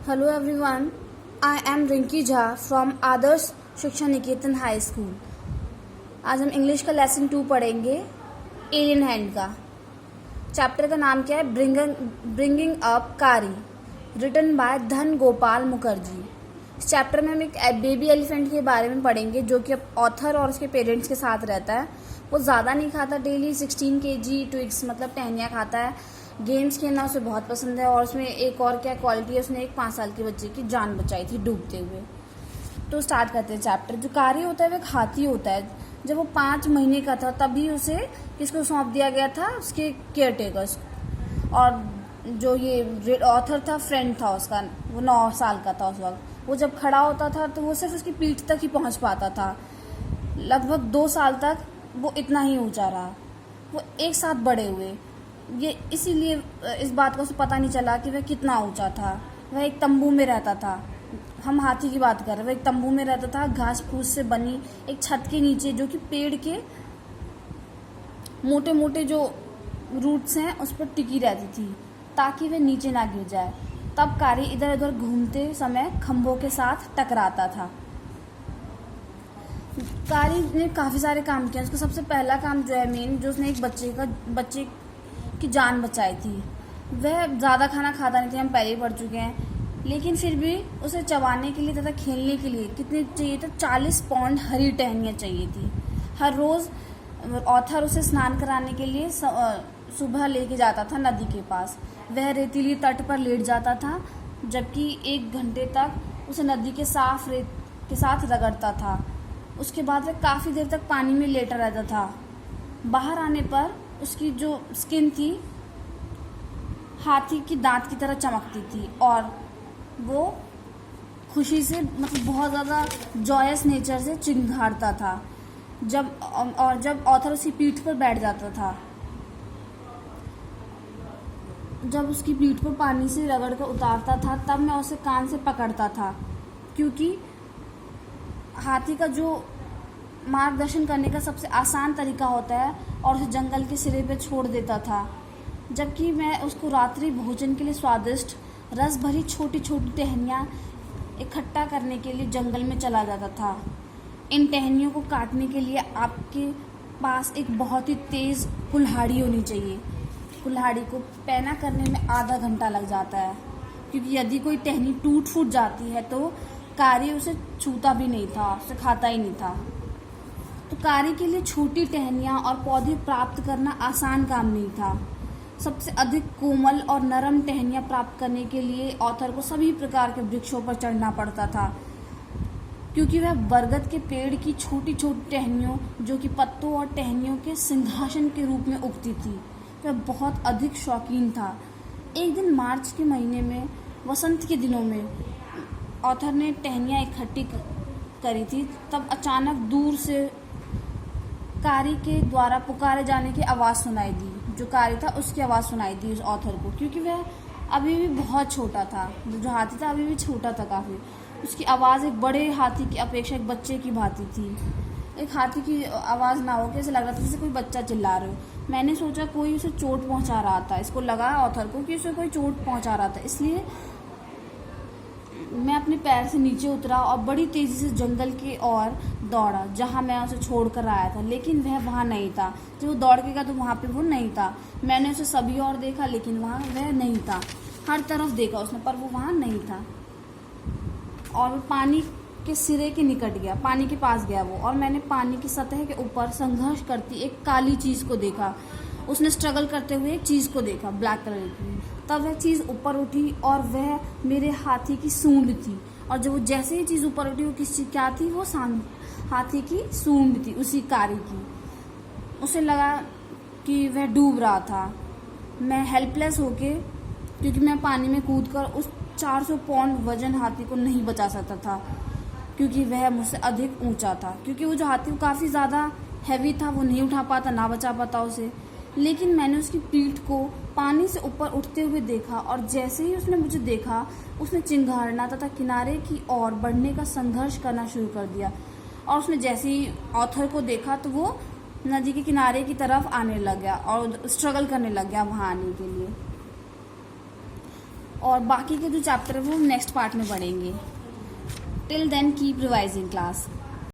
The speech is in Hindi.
Hello everyone, I am Rinki Jha from Adarsh Shiksha Niketan high school. आज हम इंग्लिश का लेसन 2 पढ़ेंगे, एलियन हैंड का। चैप्टर का नाम क्या है? ब्रिंगिंग अप कारी, रिटन बाय धन गोपाल मुखर्जी। इस चैप्टर में हम एक बेबी एलिफेंट के बारे में पढ़ेंगे जो कि ऑथर और उसके पेरेंट्स के साथ रहता है। वो ज़्यादा नहीं खाता, डेली 16 kg ट्विक्स मतलब टहनियाँ खाता है। गेम्स खेलना उसे बहुत पसंद है और उसमें एक और क्या क्वालिटी है, उसने एक 5 साल के बच्चे की जान बचाई थी डूबते हुए। तो स्टार्ट करते हैं चैप्टर। जो कारी होता है वो एक हाथी होता है। जब वो 5 महीने का था तभी उसे किसको सौंप दिया गया था? उसके केयरटेकर्स। और जो ये ऑथर था, फ्रेंड था उसका, वो 9 साल का था उस वक्त। वो जब खड़ा होता था तो वो सिर्फ उसकी पीठ तक ही पहुंच पाता था। लगभग 2 साल तक वो इतना ही ऊंचा रहा। वो एक साथ बड़े हुए। ये इसीलिए इस बात का उसे पता नहीं चला कि वह कितना ऊंचा था। वह एक तंबू में रहता था। हम हाथी की बात कर रहे हैं। वह एक तंबू में रहता था, घास फूस से बनी एक छत के नीचे, जो कि पेड़ के मोटे मोटे जो रूट्स हैं उस पर टिकी रहती थी ताकि वह नीचे ना गिर जाए। तब कारी इधर उधर घूमते समय खंभों के साथ टकराता था। कारी ने काफ़ी सारे काम किए। उसका सबसे पहला काम जो है मेन, जो उसने एक बच्चे की जान बचाई थी। वह ज़्यादा खाना खाता नहीं था, हम पहले ही पढ़ चुके हैं। लेकिन फिर भी उसे चबाने के लिए तथा खेलने के लिए कितनी चाहिए था? 40 पाउंड हरी टहनियाँ चाहिए थी। हर रोज़ ऑथर उसे स्नान कराने के लिए सुबह लेके जाता था नदी के पास। वह रेतीली तट पर लेट जाता था, जबकि 1 घंटे तक उसे नदी के साफ रेत के साथ रगड़ता था। उसके बाद वह काफ़ी देर तक पानी में लेटा रहता था। बाहर आने पर उसकी जो स्किन थी हाथी की दांत की तरह चमकती थी और वो खुशी से मतलब बहुत ज़्यादा जॉयस नेचर से चिंगारता था। जब ऑथर उसकी पीठ पर बैठ जाता था, जब उसकी पीठ पर पानी से रगड़ कर उतारता था, तब मैं उसे कान से पकड़ता था, क्योंकि हाथी का जो मार्गदर्शन करने का सबसे आसान तरीका होता है और उसे जंगल के सिरे पे छोड़ देता था। जबकि मैं उसको रात्रि भोजन के लिए स्वादिष्ट रस भरी छोटी छोटी टहनियाँ इकट्ठा करने के लिए जंगल में चला जाता था। इन टहनियों को काटने के लिए आपके पास एक बहुत ही तेज़ कुल्हाड़ी होनी चाहिए। कुल्हाड़ी को पैना करने में आधा घंटा लग जाता है, क्योंकि यदि कोई टहनी टूट फूट जाती है तो कारी उसे छूता भी नहीं था, उसे खाता ही नहीं था। तो कारी के लिए छोटी टहनियाँ और पौधे प्राप्त करना आसान काम नहीं था। सबसे अधिक कोमल और नरम टहनियाँ प्राप्त करने के लिए ऑथर को सभी प्रकार के वृक्षों पर चढ़ना पड़ता था, क्योंकि वह बरगद के पेड़ की छोटी छोटी टहनियों, जो कि पत्तों और टहनियों के सिंहासन के रूप में उगती थी, वह बहुत अधिक शौकीन था। एक दिन मार्च के महीने में, वसंत के दिनों में, ऑथर ने टहनियाँ इकट्ठी करी थी। तब अचानक दूर से कारी के द्वारा पुकारे जाने की आवाज़ सुनाई दी। जो कारी था उसकी आवाज़ सुनाई दी उस ऑथर को, क्योंकि वह अभी भी बहुत छोटा था। जो हाथी था अभी भी छोटा था काफ़ी। उसकी आवाज़ एक बड़े हाथी की अपेक्षा एक बच्चे की भांति थी। एक हाथी की आवाज़ ना हो के ऐसे लग रहा था जैसे कोई बच्चा चिल्ला रहे हो। मैंने सोचा कोई उसे चोट पहुंचा रहा था। इसको लगा ऑथर को कि उसे कोई चोट पहुंचा रहा था, इसलिए मैं अपने पैर से नीचे उतरा और बड़ी तेज़ी से जंगल की ओर दौड़ा, जहाँ मैं उसे छोड़ कर आया था। लेकिन वह वहाँ नहीं था। जब वो दौड़ के गया तो वहाँ पे वो नहीं था। मैंने उसे सभी और देखा, लेकिन वहाँ वह नहीं था। हर तरफ देखा उसने, पर वो वहाँ नहीं था। और वो पानी के सिरे के निकट गया, पानी के पास गया वो, और मैंने पानी की सतह के ऊपर संघर्ष करती एक काली चीज़ को देखा। उसने स्ट्रगल करते हुए एक चीज़ को देखा, ब्लैक कलर की। तब वह चीज़ ऊपर उठी और वह मेरे हाथी की सूंड थी। और जब वो जैसे ही चीज़ ऊपर उठी, वो क्या थी? वो हाथी की सूंड थी, उसी कारी की। उसे लगा कि वह डूब रहा था। मैं हेल्पलेस होके, क्योंकि मैं पानी में कूदकर उस 400 पाउंड वजन हाथी को नहीं बचा सकता था, क्योंकि वह मुझसे अधिक ऊंचा था। क्योंकि वो जो हाथी, वो काफ़ी ज़्यादा हैवी था, वो नहीं उठा पाता, ना बचा पाता उसे। लेकिन मैंने उसकी पीठ को पानी से ऊपर उठते हुए देखा, और जैसे ही उसने मुझे देखा, उसने चिंगारना तथा किनारे की ओर बढ़ने का संघर्ष करना शुरू कर दिया। और उसने जैसे ही ऑथर को देखा तो वो नदी के किनारे की तरफ आने लग गया और स्ट्रगल करने लग गया वहाँ आने के लिए। और बाकी के जो चैप्टर है वो हम नेक्स्ट पार्ट में पढ़ेंगे. Till then keep revising class.